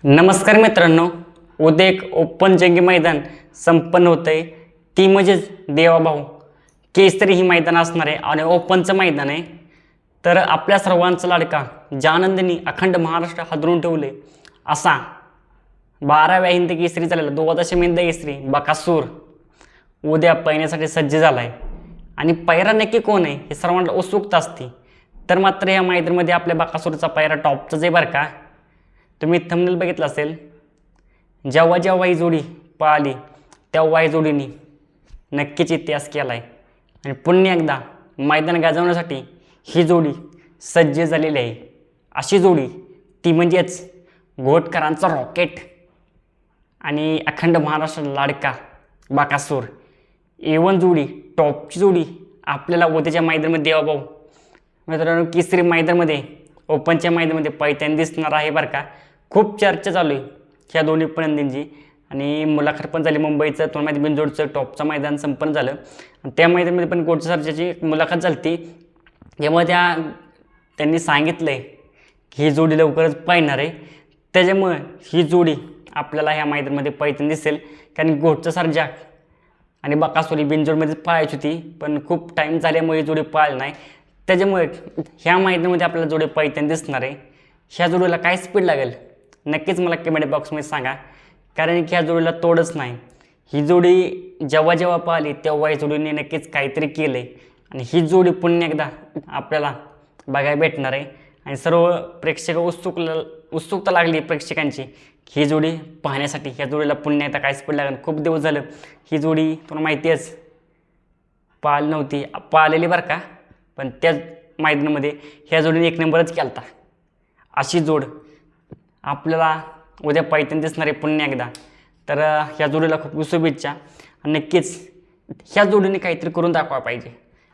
नमस्कार मित्रांनो, उद्या एक ओपन जंगी मैदान संपन्न होत आहे. ती म्हणजेच देवाभाऊ केसरी ही मैदान असणार आहे आणि ओपनचं मैदान आहे. तर आपल्या सर्वांचा लाडका ज्यानंदनी अखंड महाराष्ट्र हादरून ठेवले असा 12व्या हिंद केसरी झालेला 12 हिंद केसरी बकासूर उद्या पळण्यासाठी सज्ज झाला आहे. आणि पैरा नक्की कोण आहे हे सर्वांना उत्सुकता असते. तर मात्र या मैदानामध्ये आपल्या बकासूरचा पैरा टॉपचाच आहे बरं का. तुम्ही थंबनेल बघितलं असेल, जेव्हा जेव्हा ही जोडी पळाली तेव्हा ही जोडीने नक्कीच इतिहास केला आहे आणि पुन्हा एकदा मैदान गाजवण्यासाठी ही जोडी सज्ज झालेली आहे. अशी जोडी ती म्हणजेच घोटकरांचा रॉकेट आणि अखंड महाराष्ट्र लाडका बकासूर. A1 जोडी, टॉपची जोडी आपल्याला उद्याच्या मैदानामध्ये देवाभाऊ मित्रांनो केसरी मैदानामध्ये ओपनच्या मैदानामध्ये पळताना दिसणार आहे बरं का. खूप चर्चा चालू आहे ह्या दोन्ही पळंदांची आणि मुलाखत पण झाली. मुंबईचं तोंडमाती बिनजोडचं टॉपचं मैदान संपन्न झालं आणि त्या मैदानामध्ये पण गोडच्या सरच्याची मुलाखत झाली ती. त्यामुळे त्यांनी सांगितलं आहे की ही जोडी लवकरच पळणार आहे. त्याच्यामुळे ही जोडी आपल्याला ह्या मैदानामध्ये पळताना दिसेल. कारण गोडचं सरजा आणि बकासूर बिनजोडमध्येच पळायची होती, पण खूप टाईम झाल्यामुळे ही जोडी पळाली नाही. त्याच्यामुळे ह्या मैदानामध्ये आपल्याला जोडी पळताना दिसणार आहे. ह्या जोडीला काय स्पीड लागेल नक्कीच मला कमेंट बॉक्समध्ये सांगा, कारण की ह्या जोडीला तोडच नाही. ही जोडी जेव्हा जेव्हा पळाली तेव्हा ही जोडीने नक्कीच काहीतरी केलं आहे आणि ही जोडी पुन्हा एकदा आपल्याला बघायला भेटणार आहे. आणि सर्व प्रेक्षक उत्सुकता लागली प्रेक्षकांची ही जोडी पाहण्यासाठी. ह्या जोडीला पुन्हा एकदा काय स्पीड लागेल. खूप दिवस झालं ही जोडी तुम्हाला माहिती आहेच पळाली नव्हती, पळालेली बरं का, पण त्या मैदानामध्ये ह्या जोडीने एक नंबरच केला होता. अशी जोड आपल्याला उद्या पळताना दिसणार आहे पुन्हा एकदा. तर ह्या जोडीला खूप शुभेच्छा. नक्कीच ह्या जोडीने काहीतरी करून दाखवा पाहिजे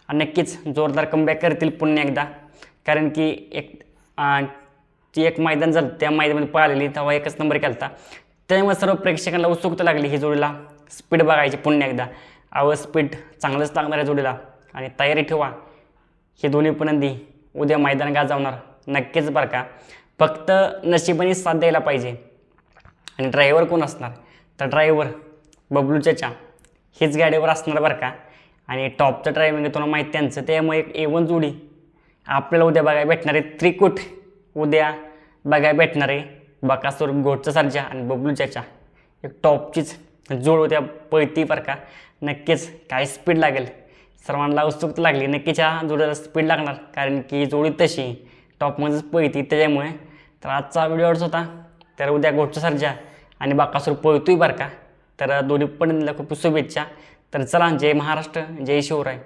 आणि नक्कीच जोरदार कमबॅक करतील पुन्हा एकदा. कारण की एक मैदान झालं त्या मैदानामध्ये पळालेली तेव्हा एकच नंबर केला होता. त्यामुळे सर्व प्रेक्षकांना उत्सुकता लागली ही जोडीला स्पीड बघायची पुन्हा एकदा. स्पीड चांगलंच लागणार आहे जोडीला आणि तयारी ठेवा. हे दोन्ही पळंदी उद्या मैदान गाजवणार नक्कीच बरं का. फक्त नशिबाने साथ द्यायला पाहिजे. आणि ड्रायव्हर कोण असणार तर ड्रायव्हर बबलू चाचा हेच गाडीवर असणार बरं का. आणि टॉपचं ड्रायव्हिंग तुम्हाला माहिती त्यांचं. त्यामुळे एक A1 जोडी आपल्याला उद्या बघायला भेटणार आहे. त्रिकूट उद्या बघायला भेटणार आहे. बकासूर, घोटचा सर्जा आणि बबलू चाचा एक टॉपचीच जोड उद्या पळती बरं का. नक्कीच काय स्पीड लागेल सर्वांना उत्सुकता लागली. नक्कीच ह्या जोडीला स्पीड लागणार कारण की जोडी तशी टॉपमध्येच पळती त्याच्यामुळे. तर आजचा व्हिडिओ आवडत होता. तर उद्या घोटचा सर्जा आणि बकासूर पळतोय बरं का. तर दोन्ही पण खूप शुभेच्छा. तर चला, जय महाराष्ट्र, जय शिवराय.